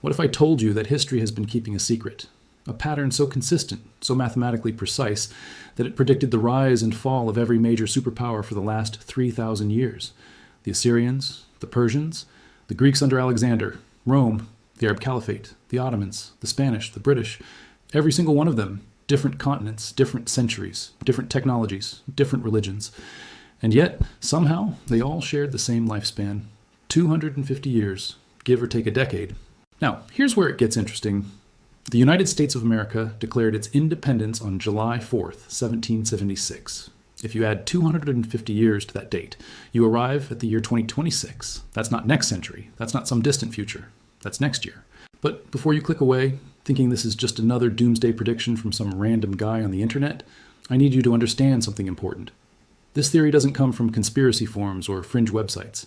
What if I told you that history has been keeping a secret? A pattern so consistent, so mathematically precise, that it predicted the rise and fall of every major superpower for the last 3,000 years. The Assyrians, the Persians, the Greeks under Alexander, Rome, the Arab Caliphate, the Ottomans, the Spanish, the British, every single one of them, different continents, different centuries, different technologies, different religions. And yet, somehow, they all shared the same lifespan, 250 years, give or take a decade. Now, here's where it gets interesting. The United States of America declared its independence on July 4th, 1776. If you add 250 years to that date, you arrive at the year 2026. That's not next century. That's not some distant future. That's next year. But before you click away, thinking this is just another doomsday prediction from some random guy on the internet, I need you to understand something important. This theory doesn't come from conspiracy forums or fringe websites.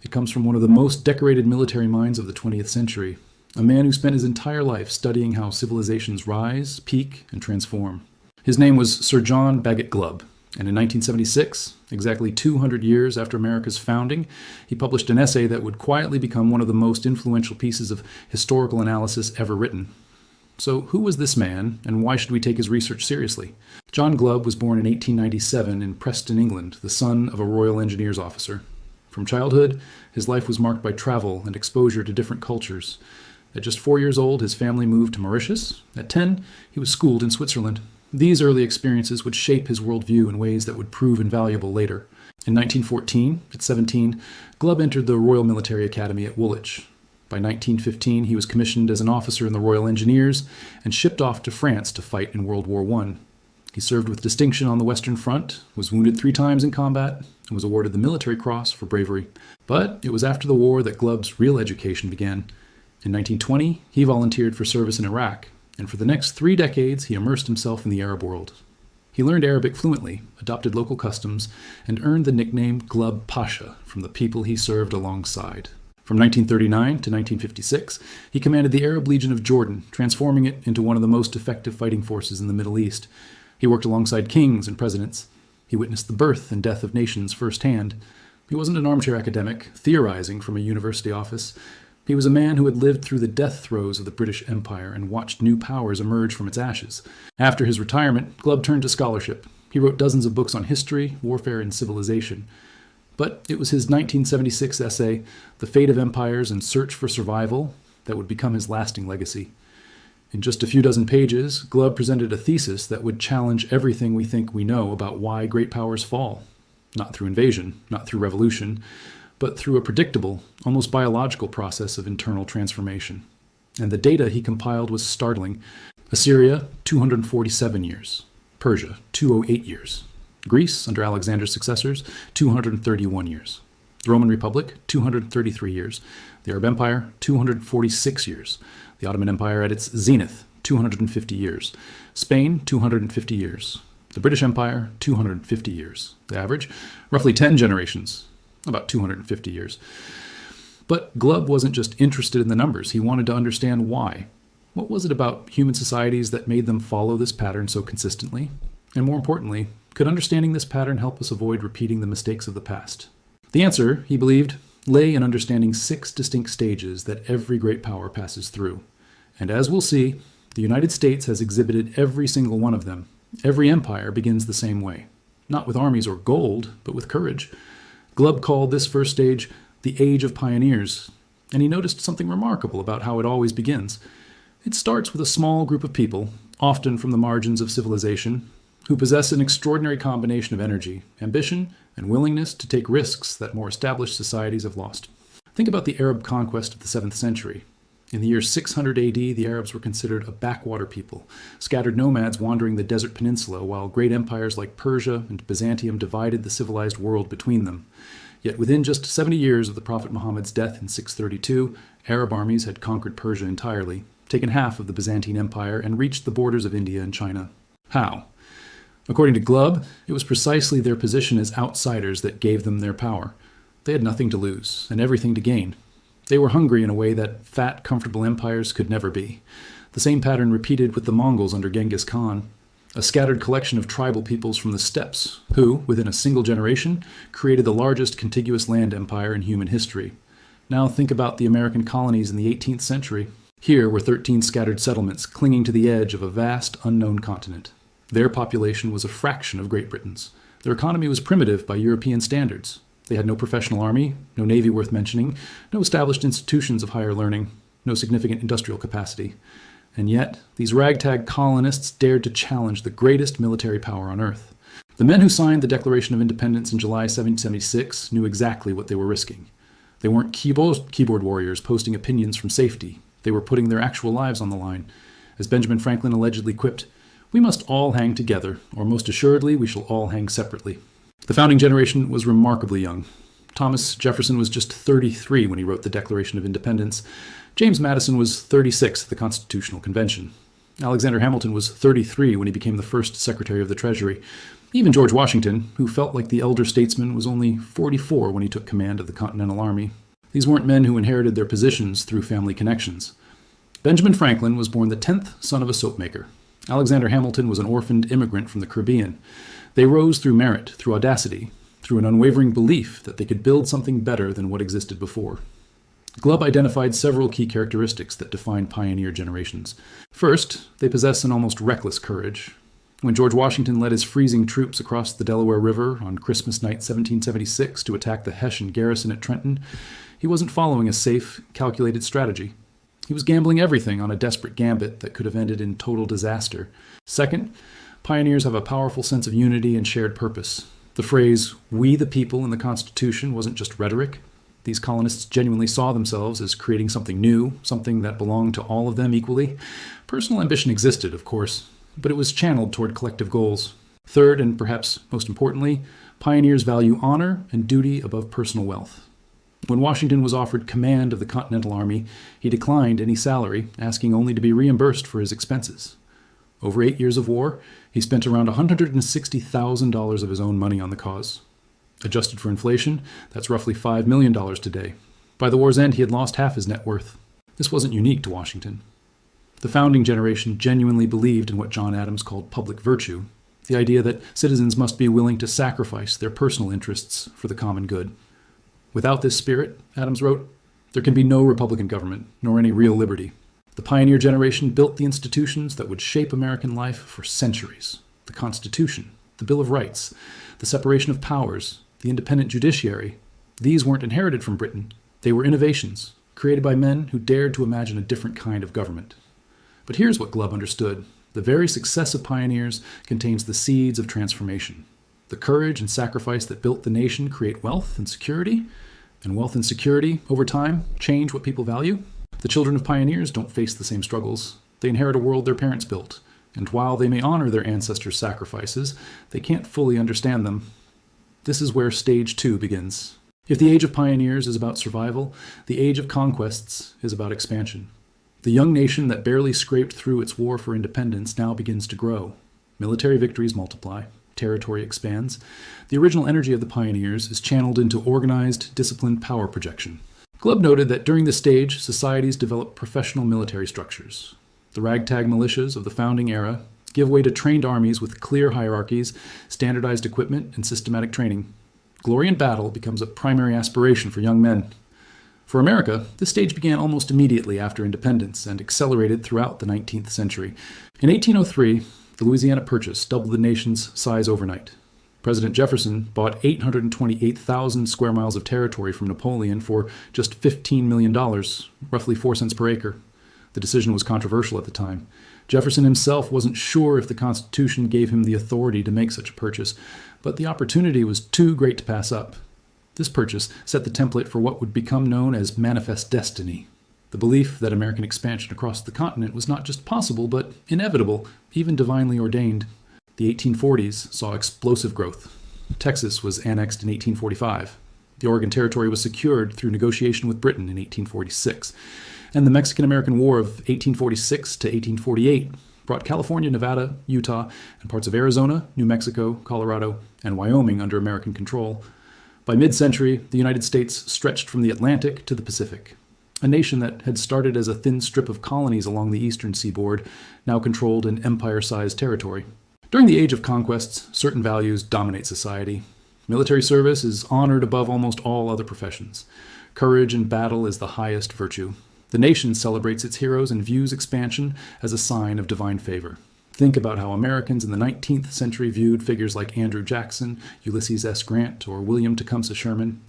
It comes from one of the most decorated military minds of the 20th century, a man who spent his entire life studying how civilizations rise, peak, and transform. His name was Sir John Bagot Glubb, and in 1976, exactly 200 years after America's founding, he published an essay that would quietly become one of the most influential pieces of historical analysis ever written. So who was this man, and why should we take his research seriously? John Glubb was born in 1897 in Preston, England, the son of a Royal Engineers officer. From childhood, his life was marked by travel and exposure to different cultures. At just 4 years old, his family moved to Mauritius. At 10, he was schooled in Switzerland. These early experiences would shape his worldview in ways that would prove invaluable later. In 1914, at 17, Glubb entered the Royal Military Academy at Woolwich. By 1915, he was commissioned as an officer in the Royal Engineers and shipped off to France to fight in World War I. He served with distinction on the Western Front, was wounded 3 times in combat, and was awarded the Military Cross for bravery. But it was after the war that Glubb's real education began. In 1920, he volunteered for service in Iraq, and for the next 3 decades, he immersed himself in the Arab world. He learned Arabic fluently, adopted local customs, and earned the nickname Glubb Pasha from the people he served alongside. From 1939 to 1956, he commanded the Arab Legion of Jordan, transforming it into one of the most effective fighting forces in the Middle East. He worked alongside kings and presidents. He witnessed the birth and death of nations firsthand. He wasn't an armchair academic, theorizing from a university office. He was a man who had lived through the death throes of the British Empire and watched new powers emerge from its ashes. After his retirement, Glubb turned to scholarship. He wrote dozens of books on history, warfare, and civilization. But it was his 1976 essay, The Fate of Empires and Search for Survival, that would become his lasting legacy. In just a few dozen pages, Glubb presented a thesis that would challenge everything we think we know about why great powers fall. Not through invasion, not through revolution, but through a predictable, almost biological process of internal transformation. And the data he compiled was startling. Assyria, 247 years. Persia, 208 years. Greece, under Alexander's successors, 231 years. The Roman Republic, 233 years. The Arab Empire, 246 years. The Ottoman Empire at its zenith, 250 years. Spain, 250 years. The British Empire, 250 years. The average, roughly 10 generations, about 250 years. But Glubb wasn't just interested in the numbers. He wanted to understand why. What was it about human societies that made them follow this pattern so consistently? And more importantly, could understanding this pattern help us avoid repeating the mistakes of the past? The answer, he believed, lay in understanding 6 distinct stages that every great power passes through. And as we'll see, the United States has exhibited every single one of them. Every empire begins the same way. Not with armies or gold, but with courage. Glubb called this first stage the Age of Pioneers, and he noticed something remarkable about how it always begins. It starts with a small group of people, often from the margins of civilization, who possess an extraordinary combination of energy, ambition, and willingness to take risks that more established societies have lost. Think about the Arab conquest of the 7th century. In the year 600 AD, the Arabs were considered a backwater people, scattered nomads wandering the desert peninsula, while great empires like Persia and Byzantium divided the civilized world between them. Yet within just 70 years of the Prophet Muhammad's death in 632, Arab armies had conquered Persia entirely, taken half of the Byzantine Empire, and reached the borders of India and China. How? According to Glubb, it was precisely their position as outsiders that gave them their power. They had nothing to lose and everything to gain. They were hungry in a way that fat, comfortable empires could never be. The same pattern repeated with the Mongols under Genghis Khan, a scattered collection of tribal peoples from the steppes who, within a single generation, created the largest contiguous land empire in human history. Now think about the American colonies in the 18th century. Here were 13 scattered settlements clinging to the edge of a vast, unknown continent. Their population was a fraction of Great Britain's. Their economy was primitive by European standards. They had no professional army, no navy worth mentioning, no established institutions of higher learning, no significant industrial capacity. And yet, these ragtag colonists dared to challenge the greatest military power on earth. The men who signed the Declaration of Independence in July 1776 knew exactly what they were risking. They weren't keyboard warriors posting opinions from safety. They were putting their actual lives on the line. As Benjamin Franklin allegedly quipped, "We must all hang together, or most assuredly we shall all hang separately." The founding generation was remarkably young. Thomas Jefferson was just 33 when he wrote the Declaration of Independence. James Madison was 36 at the Constitutional Convention. Alexander Hamilton was 33 when he became the first Secretary of the Treasury. Even George Washington, who felt like the elder statesman, was only 44 when he took command of the Continental Army. These weren't men who inherited their positions through family connections. Benjamin Franklin was born the 10th son of a soapmaker. Alexander Hamilton was an orphaned immigrant from the Caribbean. They rose through merit, through audacity, through an unwavering belief that they could build something better than what existed before. Glubb identified several key characteristics that define pioneer generations. First, they possess an almost reckless courage. When George Washington led his freezing troops across the Delaware River on Christmas night 1776 to attack the Hessian garrison at Trenton, he wasn't following a safe, calculated strategy. He was gambling everything on a desperate gambit that could have ended in total disaster. Second, pioneers have a powerful sense of unity and shared purpose. The phrase, "we the people" in the Constitution wasn't just rhetoric. These colonists genuinely saw themselves as creating something new, something that belonged to all of them equally. Personal ambition existed, of course, but it was channeled toward collective goals. Third, and perhaps most importantly, pioneers value honor and duty above personal wealth. When Washington was offered command of the Continental Army, he declined any salary, asking only to be reimbursed for his expenses. Over 8 years of war, he spent around $160,000 of his own money on the cause. Adjusted for inflation, that's roughly $5 million today. By the war's end, he had lost half his net worth. This wasn't unique to Washington. The founding generation genuinely believed in what John Adams called public virtue, the idea that citizens must be willing to sacrifice their personal interests for the common good. Without this spirit, Adams wrote, there can be no Republican government, nor any real liberty. The pioneer generation built the institutions that would shape American life for centuries. The Constitution, the Bill of Rights, the separation of powers, the independent judiciary. These weren't inherited from Britain. They were innovations, created by men who dared to imagine a different kind of government. But here's what Glubb understood. The very success of pioneers contains the seeds of transformation. The courage and sacrifice that built the nation create wealth and security, and wealth and security, over time, change what people value. The children of pioneers don't face the same struggles. They inherit a world their parents built, and while they may honor their ancestors' sacrifices, they can't fully understand them. This is where stage 2 begins. If the Age of Pioneers is about survival, the Age of Conquests is about expansion. The young nation that barely scraped through its war for independence now begins to grow. Military victories multiply. Territory expands. The original energy of the pioneers is channeled into organized, disciplined power projection. Glubb noted that during this stage, societies develop professional military structures. The ragtag militias of the founding era give way to trained armies with clear hierarchies, standardized equipment, and systematic training. Glory in battle becomes a primary aspiration for young men. For America, this stage began almost immediately after independence and accelerated throughout the 19th century. In 1803, the Louisiana Purchase doubled the nation's size overnight. President Jefferson bought 828,000 square miles of territory from Napoleon for just $15 million, roughly 4 cents per acre. The decision was controversial at the time. Jefferson himself wasn't sure if the Constitution gave him the authority to make such a purchase, but the opportunity was too great to pass up. This purchase set the template for what would become known as manifest destiny. The belief that American expansion across the continent was not just possible, but inevitable, even divinely ordained. The 1840s saw explosive growth. Texas was annexed in 1845. The Oregon Territory was secured through negotiation with Britain in 1846. And the Mexican-American War of 1846 to 1848 brought California, Nevada, Utah, and parts of Arizona, New Mexico, Colorado, and Wyoming under American control. By mid-century, the United States stretched from the Atlantic to the Pacific. A nation that had started as a thin strip of colonies along the eastern seaboard now controlled an empire-sized territory. During the Age of Conquests, certain values dominate society. Military service is honored above almost all other professions. Courage in battle is the highest virtue. The nation celebrates its heroes and views expansion as a sign of divine favor. Think about how Americans in the 19th century viewed figures like Andrew Jackson, Ulysses S. Grant, or William Tecumseh Sherman.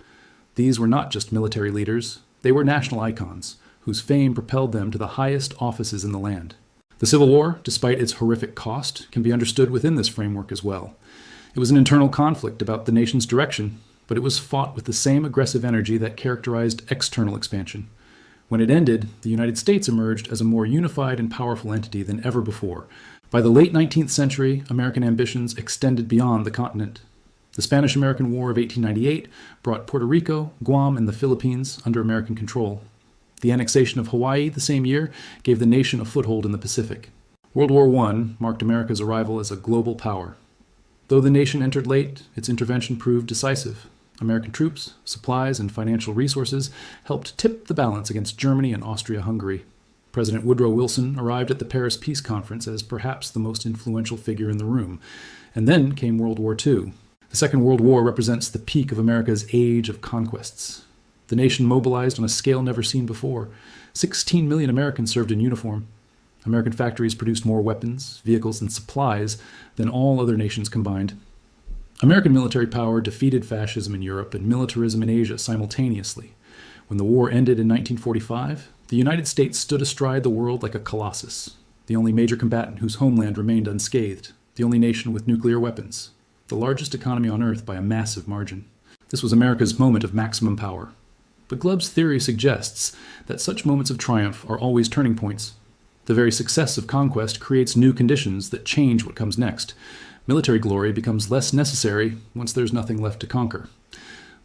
These were not just military leaders, they were national icons, whose fame propelled them to the highest offices in the land. The Civil War, despite its horrific cost, can be understood within this framework as well. It was an internal conflict about the nation's direction, but it was fought with the same aggressive energy that characterized external expansion. When it ended, the United States emerged as a more unified and powerful entity than ever before. By the late 19th century, American ambitions extended beyond the continent. The Spanish-American War of 1898 brought Puerto Rico, Guam, and the Philippines under American control. The annexation of Hawaii the same year gave the nation a foothold in the Pacific. World War I marked America's arrival as a global power. Though the nation entered late, its intervention proved decisive. American troops, supplies, and financial resources helped tip the balance against Germany and Austria-Hungary. President Woodrow Wilson arrived at the Paris Peace Conference as perhaps the most influential figure in the room. And then came World War II. The Second World War represents the peak of America's Age of Conquests. The nation mobilized on a scale never seen before. 16 million Americans served in uniform. American factories produced more weapons, vehicles, and supplies than all other nations combined. American military power defeated fascism in Europe and militarism in Asia simultaneously. When the war ended in 1945, the United States stood astride the world like a colossus, the only major combatant whose homeland remained unscathed, the only nation with nuclear weapons, the largest economy on Earth by a massive margin. This was America's moment of maximum power. But Glubb's theory suggests that such moments of triumph are always turning points. The very success of conquest creates new conditions that change what comes next. Military glory becomes less necessary once there's nothing left to conquer.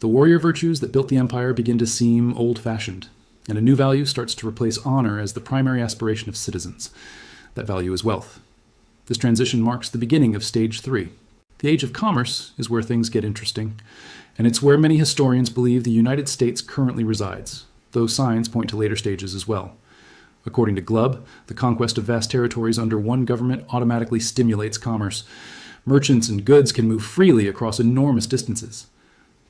The warrior virtues that built the empire begin to seem old-fashioned, and a new value starts to replace honor as the primary aspiration of citizens. That value is wealth. This transition marks the beginning of Stage 3. The Age of Commerce is where things get interesting, and it's where many historians believe the United States currently resides, though signs point to later stages as well. According to Glubb, the conquest of vast territories under one government automatically stimulates commerce. Merchants and goods can move freely across enormous distances.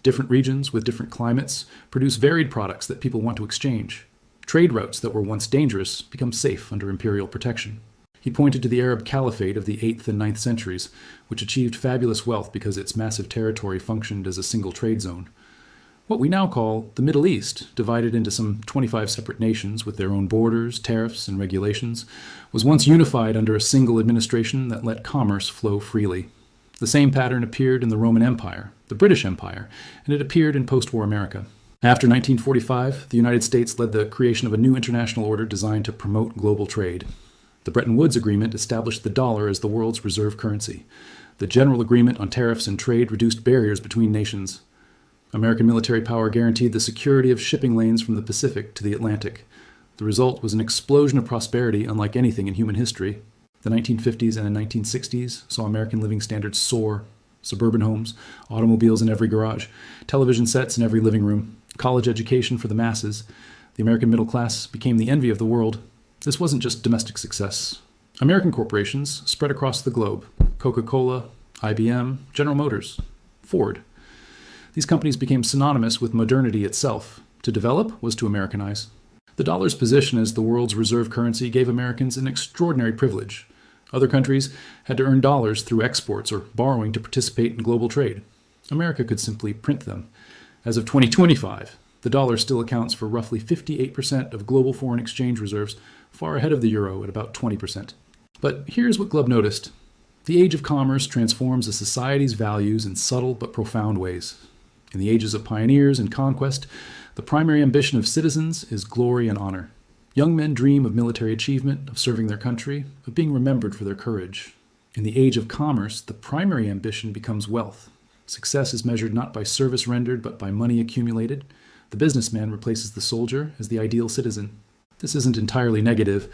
Different regions with different climates produce varied products that people want to exchange. Trade routes that were once dangerous become safe under imperial protection. He pointed to the Arab Caliphate of the 8th and 9th centuries, which achieved fabulous wealth because its massive territory functioned as a single trade zone. What we now call the Middle East, divided into some 25 separate nations with their own borders, tariffs, and regulations, was once unified under a single administration that let commerce flow freely. The same pattern appeared in the Roman Empire, the British Empire, and it appeared in post-war America. After 1945, the United States led the creation of a new international order designed to promote global trade. The Bretton Woods Agreement established the dollar as the world's reserve currency. The General Agreement on Tariffs and Trade reduced barriers between nations. American military power guaranteed the security of shipping lanes from the Pacific to the Atlantic. The result was an explosion of prosperity unlike anything in human history. The 1950s and the 1960s saw American living standards soar. Suburban homes, automobiles in every garage, television sets in every living room, college education for the masses. The American middle class became the envy of the world. This wasn't just domestic success. American corporations spread across the globe. Coca-Cola, IBM, General Motors, Ford. These companies became synonymous with modernity itself. To develop was to Americanize. The dollar's position as the world's reserve currency gave Americans an extraordinary privilege. Other countries had to earn dollars through exports or borrowing to participate in global trade. America could simply print them. As of 2025, the dollar still accounts for roughly 58% of global foreign exchange reserves, far ahead of the euro at about 20%. But here's what Glubb noticed. The age of commerce transforms a society's values in subtle but profound ways. In the ages of pioneers and conquest, the primary ambition of citizens is glory and honor. Young men dream of military achievement, of serving their country, of being remembered for their courage. In the age of commerce, the primary ambition becomes wealth. Success is measured not by service rendered, but by money accumulated. The businessman replaces the soldier as the ideal citizen. This isn't entirely negative.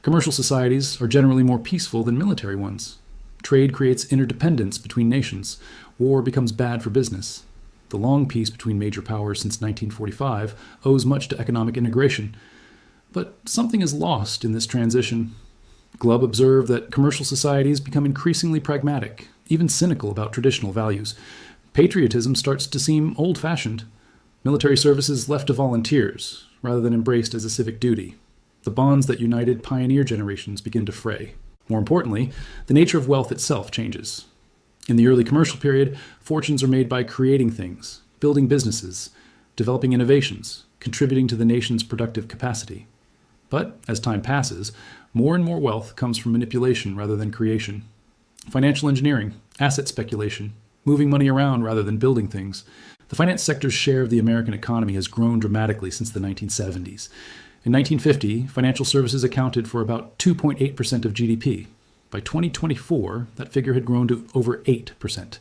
Commercial societies are generally more peaceful than military ones. Trade creates interdependence between nations. War becomes bad for business. The long peace between major powers since 1945 owes much to economic integration. But something is lost in this transition. Glubb observed that commercial societies become increasingly pragmatic, even cynical about traditional values. Patriotism starts to seem old-fashioned. Military service is left to volunteers. rather than embraced as a civic duty. The bonds that united pioneer generations begin to fray. More importantly, the nature of wealth itself changes. In the early commercial period, fortunes are made by creating things, building businesses, developing innovations, contributing to the nation's productive capacity. But as time passes, more and more wealth comes from manipulation rather than creation. Financial engineering, asset speculation, moving money around rather than building things. The finance sector's share of the American economy has grown dramatically since the 1970s. In 1950, financial services accounted for about 2.8% of GDP. By 2024, that figure had grown to over 8%.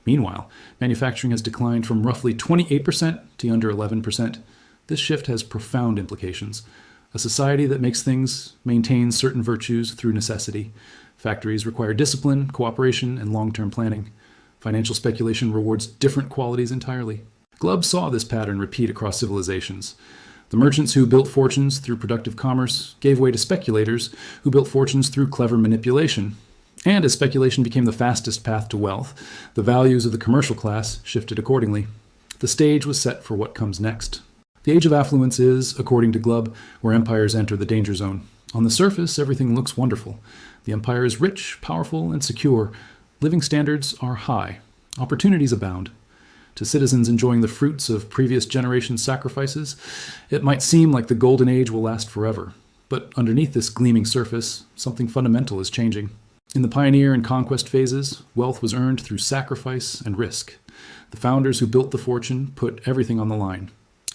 Meanwhile, manufacturing has declined from roughly 28% to under 11%. This shift has profound implications. A society that makes things maintains certain virtues through necessity. Factories require discipline, cooperation, and long-term planning. Financial speculation rewards different qualities entirely. Glubb saw this pattern repeat across civilizations. The merchants who built fortunes through productive commerce gave way to speculators who built fortunes through clever manipulation. And as speculation became the fastest path to wealth, the values of the commercial class shifted accordingly. The stage was set for what comes next. The Age of Affluence is, according to Glubb, where empires enter the danger zone. On the surface, everything looks wonderful. The empire is rich, powerful, and secure. Living standards are high. Opportunities abound. To citizens enjoying the fruits of previous generations' sacrifices, it might seem like the golden age will last forever. But underneath this gleaming surface, something fundamental is changing. In the pioneer and conquest phases, wealth was earned through sacrifice and risk. The founders who built the fortune put everything on the line.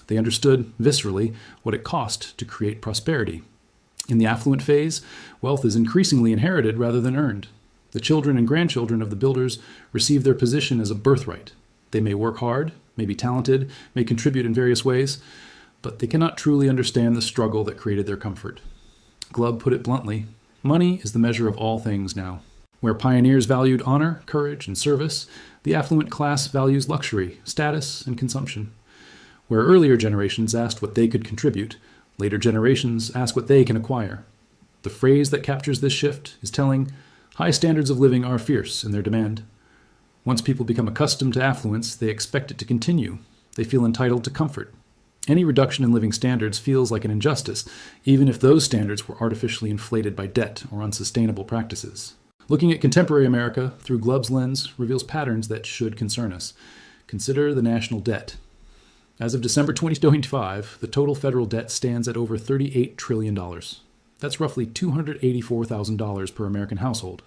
They understood, viscerally, what it cost to create prosperity. In the affluent phase, wealth is increasingly inherited rather than earned. The children and grandchildren of the builders receive their position as a birthright. They may work hard, may be talented, may contribute in various ways, but they cannot truly understand the struggle that created their comfort. Glubb put it bluntly, money is the measure of all things now. Where pioneers valued honor, courage, and service, the affluent class values luxury, status, and consumption. Where earlier generations asked what they could contribute, later generations ask what they can acquire. The phrase that captures this shift is telling, high standards of living are fierce in their demand. Once people become accustomed to affluence, they expect it to continue. They feel entitled to comfort. Any reduction in living standards feels like an injustice, even if those standards were artificially inflated by debt or unsustainable practices. Looking at contemporary America through Glubb's lens reveals patterns that should concern us. Consider the national debt. As of December 2025, the total federal debt stands at over $38 trillion. That's roughly $284,000 per American household.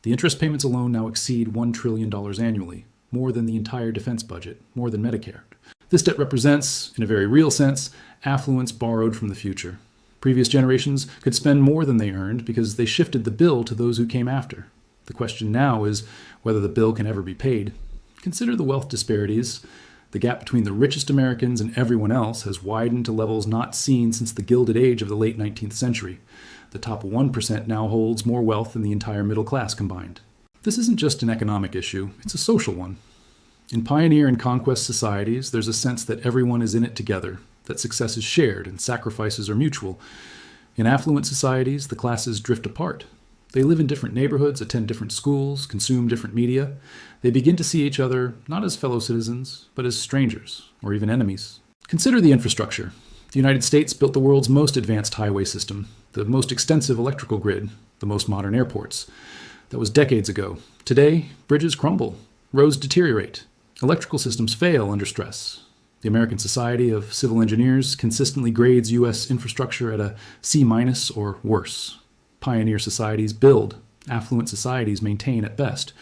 The interest payments alone now exceed $1 trillion annually, more than the entire defense budget, more than Medicare. This debt represents, in a very real sense, affluence borrowed from the future. Previous generations could spend more than they earned because they shifted the bill to those who came after. The question now is whether the bill can ever be paid. Consider the wealth disparities. The gap between the richest Americans and everyone else has widened to levels not seen since the Gilded Age of the late 19th century. The top 1% now holds more wealth than the entire middle class combined. This isn't just an economic issue, it's a social one. In pioneer and conquest societies, there's a sense that everyone is in it together, that success is shared and sacrifices are mutual. In affluent societies, the classes drift apart. They live in different neighborhoods, attend different schools, consume different media. They begin to see each other not as fellow citizens, but as strangers, or even enemies. Consider the infrastructure. The United States built the world's most advanced highway system, the most extensive electrical grid, the most modern airports. That was decades ago. Today, bridges crumble, roads deteriorate, electrical systems fail under stress. The American Society of Civil Engineers consistently grades U.S. infrastructure at a C- or worse. Pioneer societies build, affluent societies maintain at best.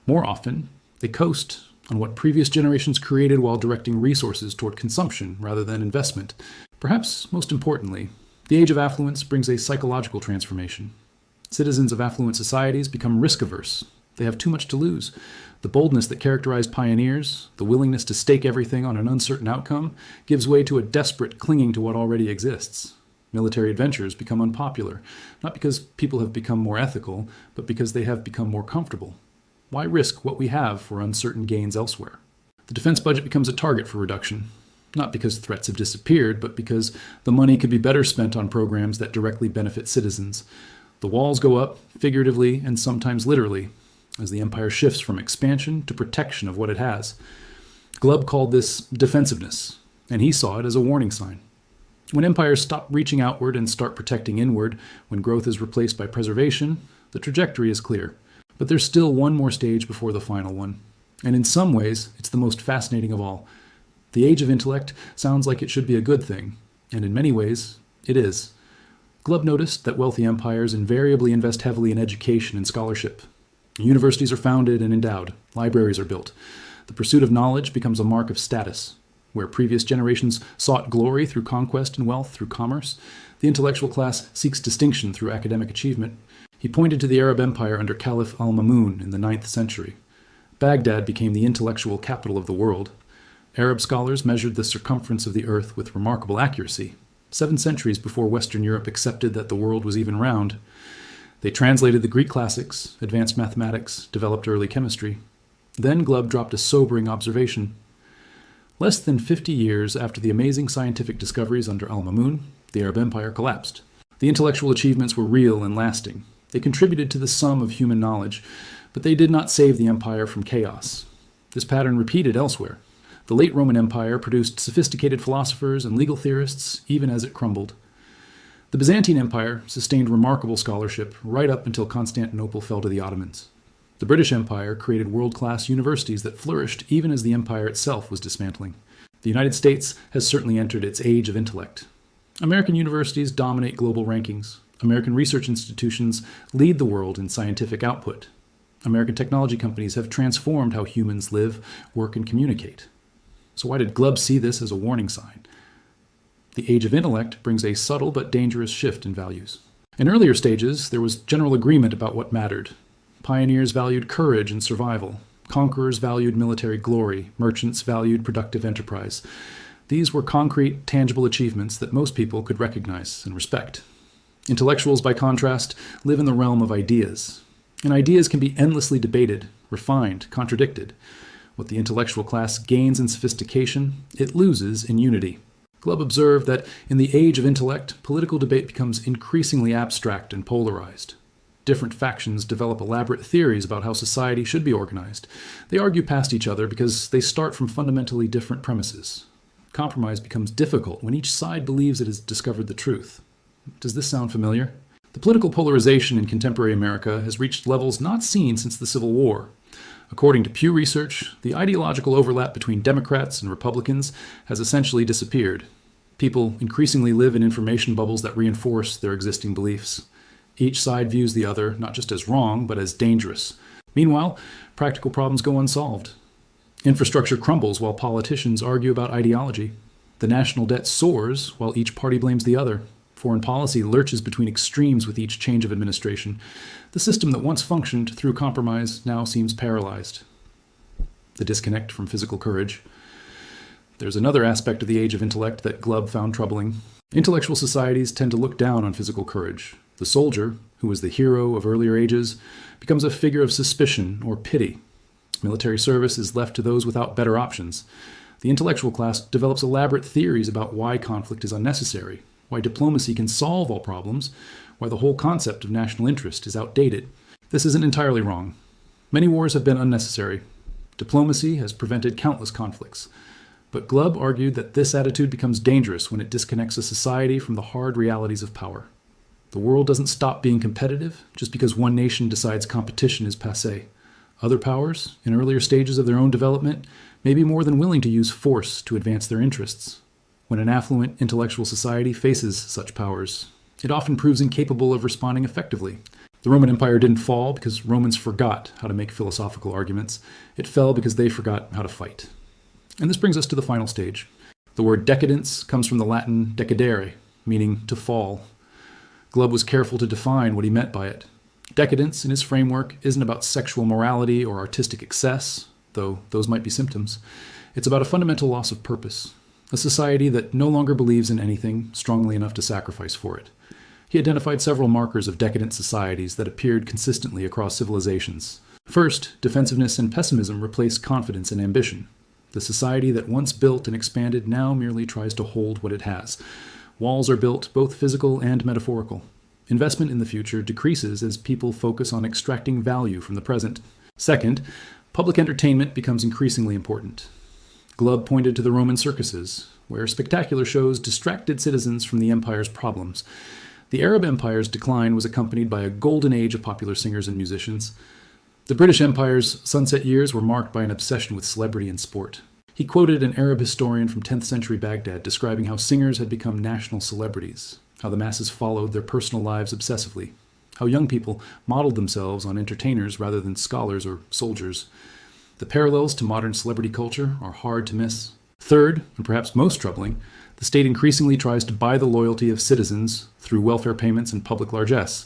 More often, they coast on what previous generations created while directing resources toward consumption rather than investment. Perhaps most importantly, the Age of Affluence brings a psychological transformation. Citizens of affluent societies become risk-averse. They have too much to lose. The boldness that characterized pioneers, the willingness to stake everything on an uncertain outcome, gives way to a desperate clinging to what already exists. Military adventures become unpopular, not because people have become more ethical, but because they have become more comfortable. Why risk what we have for uncertain gains elsewhere? The defense budget becomes a target for reduction, not because threats have disappeared, but because the money could be better spent on programs that directly benefit citizens. The walls go up, figuratively and sometimes literally, as the empire shifts from expansion to protection of what it has. Glubb called this defensiveness, and he saw it as a warning sign. When empires stop reaching outward and start protecting inward, when growth is replaced by preservation, the trajectory is clear. But there's still one more stage before the final one. And in some ways, it's the most fascinating of all. The Age of Intellect sounds like it should be a good thing, and in many ways, it is. Glubb noticed that wealthy empires invariably invest heavily in education and scholarship. Universities are founded and endowed. Libraries are built. The pursuit of knowledge becomes a mark of status. Where previous generations sought glory through conquest and wealth through commerce, the intellectual class seeks distinction through academic achievement. He pointed to the Arab Empire under Caliph al-Mamun in the 9th century. Baghdad became the intellectual capital of the world. Arab scholars measured the circumference of the earth with remarkable accuracy, 7 centuries before Western Europe accepted that the world was even round. They translated the Greek classics, advanced mathematics, developed early chemistry. Then Glubb dropped a sobering observation. Less than 50 years after the amazing scientific discoveries under al-Mamun, the Arab Empire collapsed. The intellectual achievements were real and lasting. They contributed to the sum of human knowledge, but they did not save the empire from chaos. This pattern repeated elsewhere. The late Roman Empire produced sophisticated philosophers and legal theorists even as it crumbled. The Byzantine Empire sustained remarkable scholarship right up until Constantinople fell to the Ottomans. The British Empire created world-class universities that flourished even as the empire itself was dismantling. The United States has certainly entered its age of intellect. American universities dominate global rankings. American research institutions lead the world in scientific output. American technology companies have transformed how humans live, work, and communicate. So why did Glubb see this as a warning sign? The Age of Intellect brings a subtle but dangerous shift in values. In earlier stages, there was general agreement about what mattered. Pioneers valued courage and survival. Conquerors valued military glory. Merchants valued productive enterprise. These were concrete, tangible achievements that most people could recognize and respect. Intellectuals, by contrast, live in the realm of ideas. And ideas can be endlessly debated, refined, contradicted. What the intellectual class gains in sophistication, it loses in unity. Glubb observed that in the Age of Intellect, political debate becomes increasingly abstract and polarized. Different factions develop elaborate theories about how society should be organized. They argue past each other because they start from fundamentally different premises. Compromise becomes difficult when each side believes it has discovered the truth. Does this sound familiar? The political polarization in contemporary America has reached levels not seen since the Civil War. According to Pew Research, the ideological overlap between Democrats and Republicans has essentially disappeared. People increasingly live in information bubbles that reinforce their existing beliefs. Each side views the other not just as wrong, but as dangerous. Meanwhile, practical problems go unsolved. Infrastructure crumbles while politicians argue about ideology. The national debt soars while each party blames the other. Foreign policy lurches between extremes with each change of administration. The system that once functioned through compromise now seems paralyzed. The disconnect from physical courage. There's another aspect of the Age of Intellect that Glubb found troubling. Intellectual societies tend to look down on physical courage. The soldier, who was the hero of earlier ages, becomes a figure of suspicion or pity. Military service is left to those without better options. The intellectual class develops elaborate theories about why conflict is unnecessary, why diplomacy can solve all problems, why the whole concept of national interest is outdated. This isn't entirely wrong. Many wars have been unnecessary. Diplomacy has prevented countless conflicts. But Glubb argued that this attitude becomes dangerous when it disconnects a society from the hard realities of power. The world doesn't stop being competitive just because one nation decides competition is passé. Other powers, in earlier stages of their own development, may be more than willing to use force to advance their interests. When an affluent intellectual society faces such powers, it often proves incapable of responding effectively. The Roman Empire didn't fall because Romans forgot how to make philosophical arguments. It fell because they forgot how to fight. And this brings us to the final stage. The word decadence comes from the Latin decadere, meaning to fall. Glubb was careful to define what he meant by it. Decadence, in his framework, isn't about sexual morality or artistic excess, though those might be symptoms. It's about a fundamental loss of purpose, a society that no longer believes in anything strongly enough to sacrifice for it. He identified several markers of decadent societies that appeared consistently across civilizations. First, defensiveness and pessimism replaced confidence and ambition. The society that once built and expanded now merely tries to hold what it has. Walls are built, both physical and metaphorical. Investment in the future decreases as people focus on extracting value from the present. Second, public entertainment becomes increasingly important. Glubb pointed to the Roman circuses, where spectacular shows distracted citizens from the empire's problems. The Arab Empire's decline was accompanied by a golden age of popular singers and musicians. The British Empire's sunset years were marked by an obsession with celebrity and sport. He quoted an Arab historian from 10th century Baghdad describing how singers had become national celebrities, how the masses followed their personal lives obsessively, how young people modeled themselves on entertainers rather than scholars or soldiers. The parallels to modern celebrity culture are hard to miss. Third, and perhaps most troubling, the state increasingly tries to buy the loyalty of citizens through welfare payments and public largesse.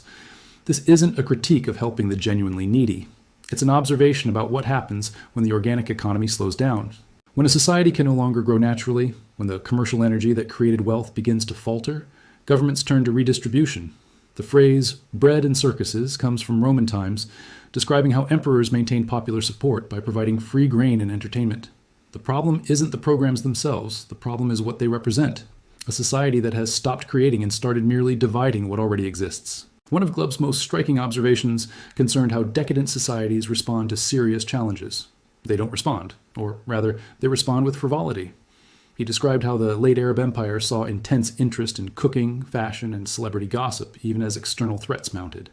This isn't a critique of helping the genuinely needy. It's an observation about what happens when the organic economy slows down. When a society can no longer grow naturally, when the commercial energy that created wealth begins to falter, governments turn to redistribution. The phrase bread and circuses comes from Roman times, describing how emperors maintained popular support by providing free grain and entertainment. The problem isn't the programs themselves, the problem is what they represent. A society that has stopped creating and started merely dividing what already exists. One of Glubb's most striking observations concerned how decadent societies respond to serious challenges. They don't respond, or rather, they respond with frivolity. He described how the late Arab Empire saw intense interest in cooking, fashion, and celebrity gossip, even as external threats mounted.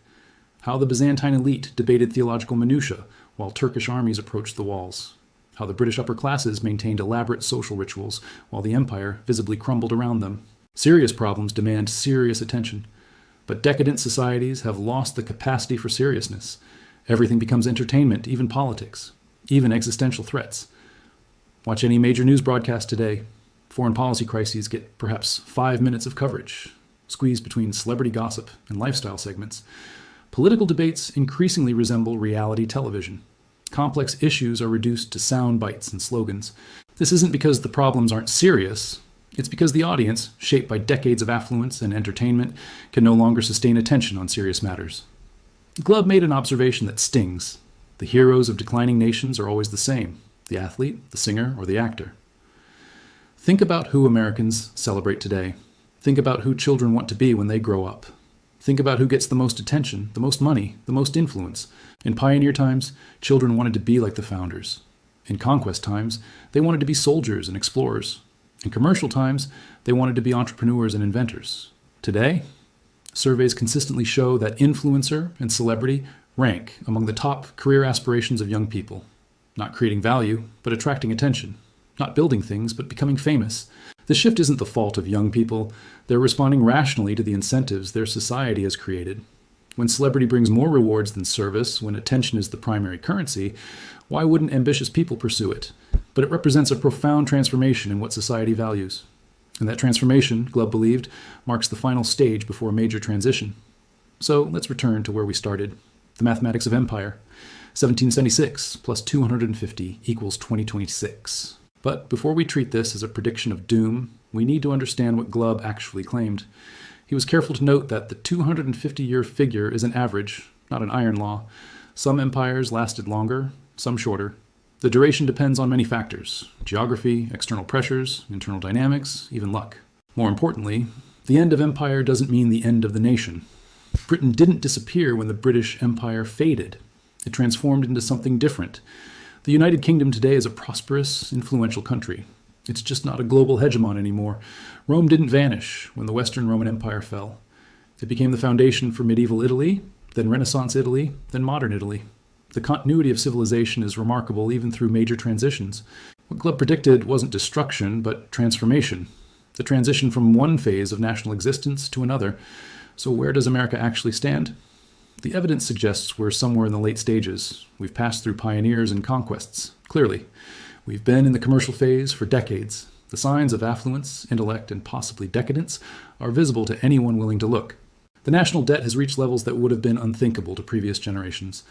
How the Byzantine elite debated theological minutiae, while Turkish armies approached the walls. How the British upper classes maintained elaborate social rituals, while the empire visibly crumbled around them. Serious problems demand serious attention. But decadent societies have lost the capacity for seriousness. Everything becomes entertainment, even politics, even existential threats. Watch any major news broadcast today. Foreign policy crises get perhaps 5 minutes of coverage, squeezed between celebrity gossip and lifestyle segments. Political debates increasingly resemble reality television. Complex issues are reduced to sound bites and slogans. This isn't because the problems aren't serious. It's because the audience, shaped by decades of affluence and entertainment, can no longer sustain attention on serious matters. Glubb made an observation that stings. The heroes of declining nations are always the same: the athlete, the singer, or the actor. Think about who Americans celebrate today. Think about who children want to be when they grow up. Think about who gets the most attention, the most money, the most influence. In pioneer times, children wanted to be like the founders. In conquest times, they wanted to be soldiers and explorers. In commercial times, they wanted to be entrepreneurs and inventors. Today, surveys consistently show that influencer and celebrity rank among the top career aspirations of young people. Not creating value, but attracting attention. Not building things, but becoming famous. The shift isn't the fault of young people. They're responding rationally to the incentives their society has created. When celebrity brings more rewards than service, when attention is the primary currency, why wouldn't ambitious people pursue it? But it represents a profound transformation in what society values. And that transformation, Glubb believed, marks the final stage before a major transition. So let's return to where we started. The mathematics of empire. 1776 plus 250 equals 2026. But before we treat this as a prediction of doom, we need to understand what Glubb actually claimed. He was careful to note that the 250-year figure is an average, not an iron law. Some empires lasted longer, some shorter. The duration depends on many factors: geography, external pressures, internal dynamics, even luck. More importantly, the end of empire doesn't mean the end of the nation. Britain didn't disappear when the British Empire faded. It transformed into something different. The United Kingdom today is a prosperous, influential country. It's just not a global hegemon anymore. Rome didn't vanish when the Western Roman Empire fell. It became the foundation for medieval Italy, then Renaissance Italy, then modern Italy. The continuity of civilization is remarkable even through major transitions. What Glubb predicted wasn't destruction, but transformation. The transition from one phase of national existence to another. So where does America actually stand? The evidence suggests we're somewhere in the late stages. We've passed through pioneers and conquests, clearly. We've been in the commercial phase for decades. The signs of affluence, intellect, and possibly decadence are visible to anyone willing to look. The national debt has reached levels that would have been unthinkable to previous generations.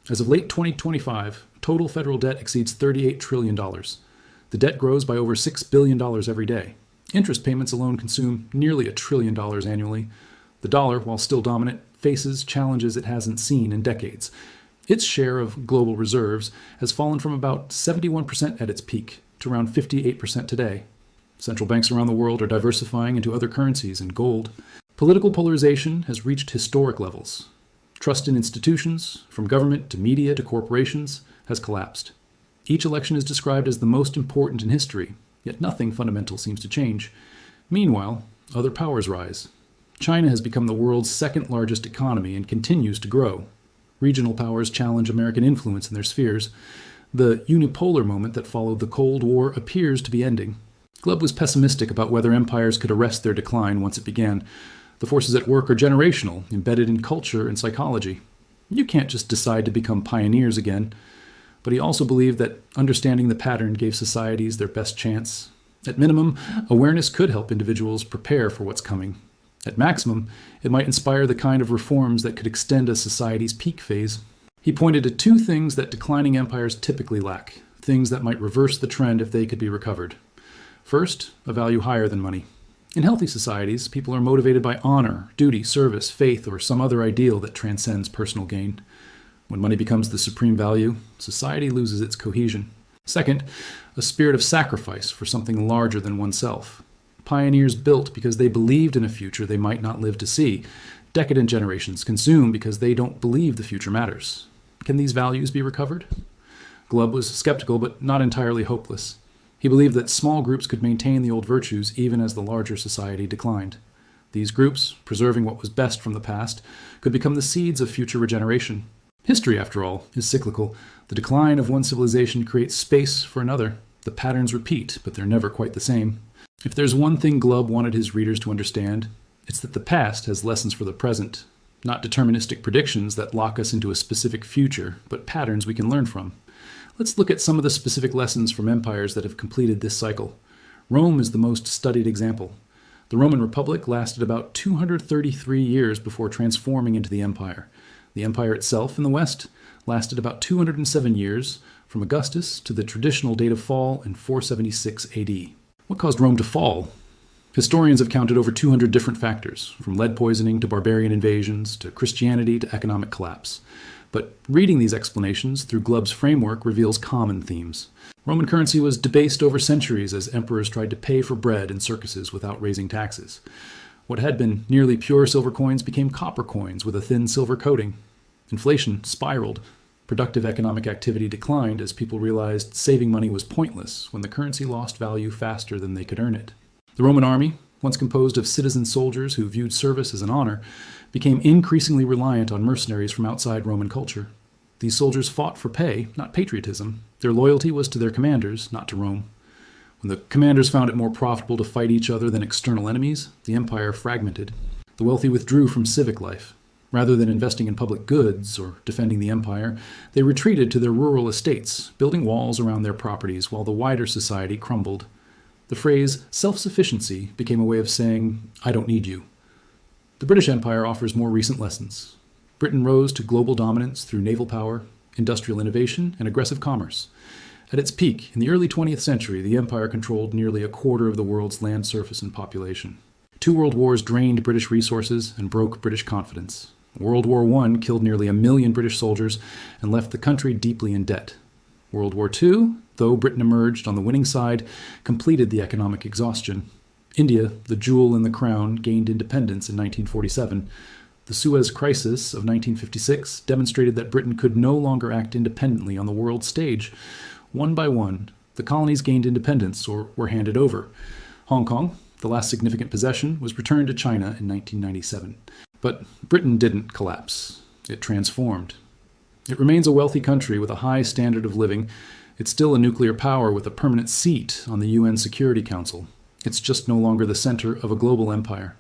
As of late 2025, total federal debt exceeds $38 trillion. The debt grows by over $6 billion every day. Interest payments alone consume nearly $1 trillion annually. The dollar, while still dominant, faces challenges it hasn't seen in decades. Its share of global reserves has fallen from about 71% at its peak to around 58% today. Central banks around the world are diversifying into other currencies and gold. Political polarization has reached historic levels. Trust in institutions, from government to media to corporations, has collapsed. Each election is described as the most important in history, yet nothing fundamental seems to change. Meanwhile, other powers rise. China has become the world's second largest economy and continues to grow. Regional powers challenge American influence in their spheres. The unipolar moment that followed the Cold War appears to be ending. Glubb was pessimistic about whether empires could arrest their decline once it began. The forces at work are generational, embedded in culture and psychology. You can't just decide to become pioneers again. But he also believed that understanding the pattern gave societies their best chance. At minimum, awareness could help individuals prepare for what's coming. At maximum, it might inspire the kind of reforms that could extend a society's peak phase. He pointed to two things that declining empires typically lack, things that might reverse the trend if they could be recovered. First, a value higher than money. In healthy societies, people are motivated by honor, duty, service, faith, or some other ideal that transcends personal gain. When money becomes the supreme value, society loses its cohesion. Second, a spirit of sacrifice for something larger than oneself. Pioneers built because they believed in a future they might not live to see. Decadent generations consume because they don't believe the future matters. Can these values be recovered? Glubb was skeptical, but not entirely hopeless. He believed that small groups could maintain the old virtues even as the larger society declined. These groups, preserving what was best from the past, could become the seeds of future regeneration. History, after all, is cyclical. The decline of one civilization creates space for another. The patterns repeat, but they're never quite the same. If there's one thing Glubb wanted his readers to understand, it's that the past has lessons for the present, not deterministic predictions that lock us into a specific future, but patterns we can learn from. Let's look at some of the specific lessons from empires that have completed this cycle. Rome is the most studied example. The Roman Republic lasted about 233 years before transforming into the empire. The empire itself in the West lasted about 207 years, from Augustus to the traditional date of fall in 476 AD. What caused Rome to fall? Historians have counted over 200 different factors, from lead poisoning to barbarian invasions to Christianity to economic collapse. But reading these explanations through Glubb's framework reveals common themes. Roman currency was debased over centuries as emperors tried to pay for bread in circuses without raising taxes. What had been nearly pure silver coins became copper coins with a thin silver coating. Inflation spiraled. Productive economic activity declined as people realized saving money was pointless when the currency lost value faster than they could earn it. The Roman army, once composed of citizen soldiers who viewed service as an honor, became increasingly reliant on mercenaries from outside Roman culture. These soldiers fought for pay, not patriotism. Their loyalty was to their commanders, not to Rome. When the commanders found it more profitable to fight each other than external enemies, the empire fragmented. The wealthy withdrew from civic life. Rather than investing in public goods or defending the empire, they retreated to their rural estates, building walls around their properties while the wider society crumbled. The phrase self-sufficiency became a way of saying, "I don't need you." The British Empire offers more recent lessons. Britain rose to global dominance through naval power, industrial innovation, and aggressive commerce. At its peak, in the early 20th century, the empire controlled nearly a quarter of the world's land surface and population. 2 world wars drained British resources and broke British confidence. World War I killed nearly 1 million British soldiers and left the country deeply in debt. World War II, though Britain emerged on the winning side, completed the economic exhaustion. India, the jewel in the crown, gained independence in 1947. The Suez Crisis of 1956 demonstrated that Britain could no longer act independently on the world stage. One by one, the colonies gained independence or were handed over. Hong Kong, the last significant possession, was returned to China in 1997. But Britain didn't collapse. It transformed. It remains a wealthy country with a high standard of living. It's still a nuclear power with a permanent seat on the UN Security Council. It's just no longer the center of a global empire.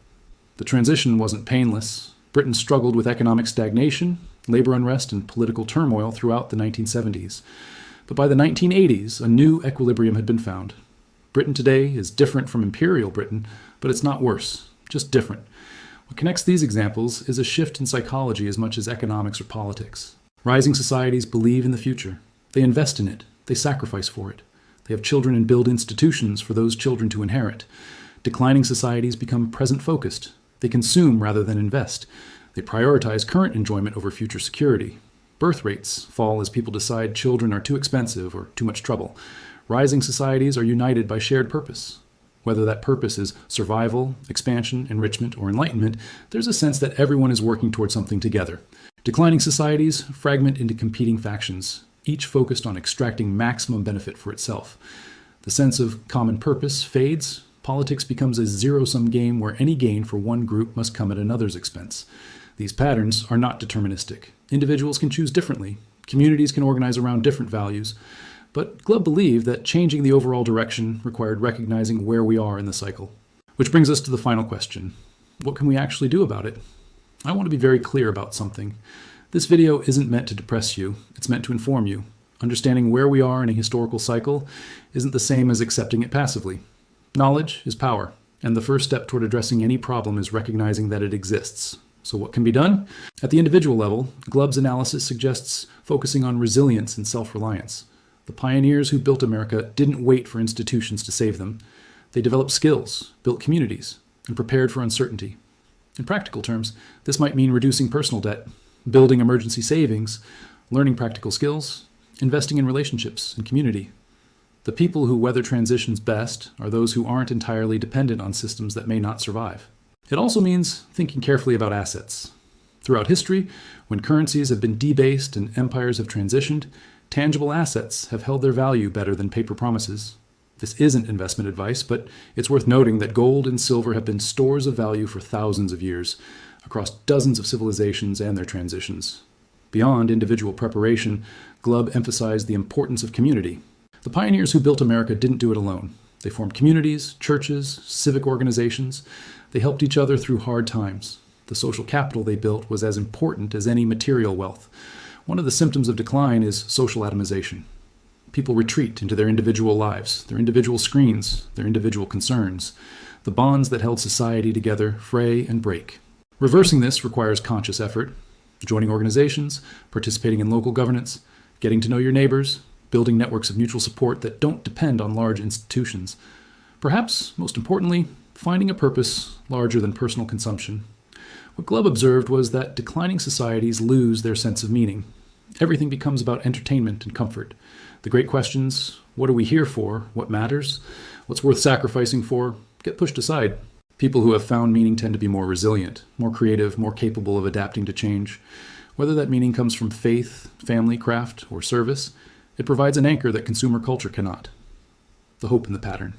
The transition wasn't painless. Britain struggled with economic stagnation, labor unrest, and political turmoil throughout the 1970s. But by the 1980s, a new equilibrium had been found. Britain today is different from Imperial Britain, but it's not worse, just different. What connects these examples is a shift in psychology as much as economics or politics. Rising societies believe in the future. They invest in it. They sacrifice for it. They have children and build institutions for those children to inherit. Declining societies become present-focused. They consume rather than invest. They prioritize current enjoyment over future security. Birth rates fall as people decide children are too expensive or too much trouble. Rising societies are united by shared purpose. Whether that purpose is survival, expansion, enrichment, or enlightenment, there's a sense that everyone is working towards something together. Declining societies fragment into competing factions. each focused on extracting maximum benefit for itself. The sense of common purpose fades. Politics becomes a zero-sum game where any gain for one group must come at another's expense. These patterns are not deterministic. Individuals can choose differently. Communities can organize around different values. But Glubb believed that changing the overall direction required recognizing where we are in the cycle. Which brings us to the final question. What can we actually do about it? I want to be very clear about something. This video isn't meant to depress you. It's meant to inform you. Understanding where we are in a historical cycle isn't the same as accepting it passively. Knowledge is power, and the first step toward addressing any problem is recognizing that it exists. So what can be done? At the individual level, Glubb's analysis suggests focusing on resilience and self-reliance. The pioneers who built America didn't wait for institutions to save them. They developed skills, built communities, and prepared for uncertainty. In practical terms, this might mean reducing personal debt, building emergency savings, learning practical skills, investing in relationships and community. The people who weather transitions best are those who aren't entirely dependent on systems that may not survive. It also means thinking carefully about assets. Throughout history, when currencies have been debased and empires have transitioned, tangible assets have held their value better than paper promises. This isn't investment advice, but it's worth noting that gold and silver have been stores of value for thousands of years, across dozens of civilizations and their transitions. Beyond individual preparation, Glubb emphasized the importance of community. The pioneers who built America didn't do it alone. They formed communities, churches, civic organizations. They helped each other through hard times. The social capital they built was as important as any material wealth. One of the symptoms of decline is social atomization. People retreat into their individual lives, their individual screens, their individual concerns. The bonds that held society together fray and break. Reversing this requires conscious effort, joining organizations, participating in local governance, getting to know your neighbors, building networks of mutual support that don't depend on large institutions. Perhaps, most importantly, finding a purpose larger than personal consumption. What Glubb observed was that declining societies lose their sense of meaning. Everything becomes about entertainment and comfort. The great questions, what are we here for, what matters, what's worth sacrificing for, get pushed aside. People who have found meaning tend to be more resilient, more creative, more capable of adapting to change. Whether that meaning comes from faith, family, craft, or service, it provides an anchor that consumer culture cannot. The hope in the pattern.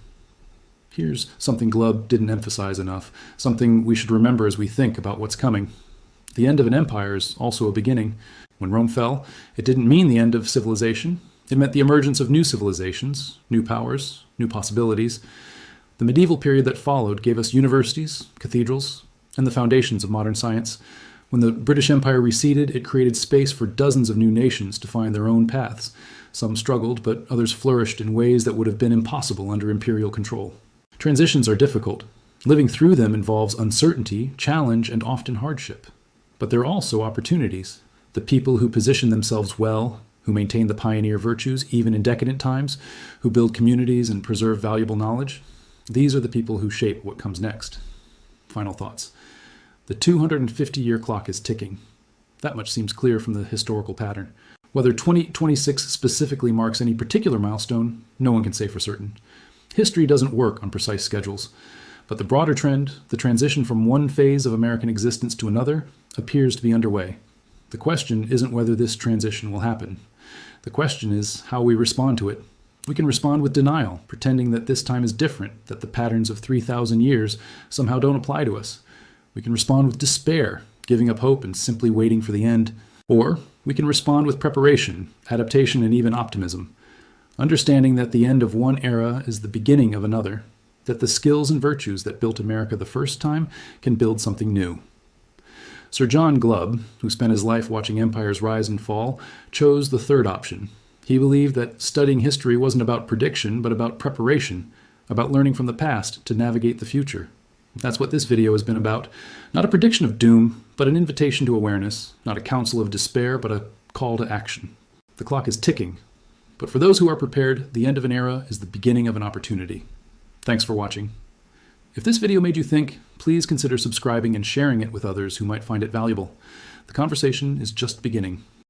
Here's something Glubb didn't emphasize enough, something we should remember as we think about what's coming. The end of an empire is also a beginning. When Rome fell, it didn't mean the end of civilization. It meant the emergence of new civilizations, new powers, new possibilities. The medieval period that followed gave us universities, cathedrals, and the foundations of modern science. When the British Empire receded, it created space for dozens of new nations to find their own paths. Some struggled, but others flourished in ways that would have been impossible under imperial control. Transitions are difficult. Living through them involves uncertainty, challenge, and often hardship. But there are also opportunities. The people who position themselves well, who maintain the pioneer virtues even in decadent times, who build communities and preserve valuable knowledge, these are the people who shape what comes next. Final thoughts. The 250-year clock is ticking. That much seems clear from the historical pattern. Whether 2026 specifically marks any particular milestone, no one can say for certain. History doesn't work on precise schedules, but the broader trend, the transition from one phase of American existence to another, appears to be underway. The question isn't whether this transition will happen. The question is how we respond to it. We can respond with denial, pretending that this time is different, that the patterns of 3,000 years somehow don't apply to us. We can respond with despair, giving up hope and simply waiting for the end. Or we can respond with preparation, adaptation, and even optimism, understanding that the end of one era is the beginning of another, that the skills and virtues that built America the first time can build something new. Sir John Glubb, who spent his life watching empires rise and fall, chose the third option. He believed that studying history wasn't about prediction, but about preparation, about learning from the past to navigate the future. That's what this video has been about. Not a prediction of doom, but an invitation to awareness, not a counsel of despair, but a call to action. The clock is ticking, but for those who are prepared, the end of an era is the beginning of an opportunity. Thanks for watching. If this video made you think, please consider subscribing and sharing it with others who might find it valuable. The conversation is just beginning.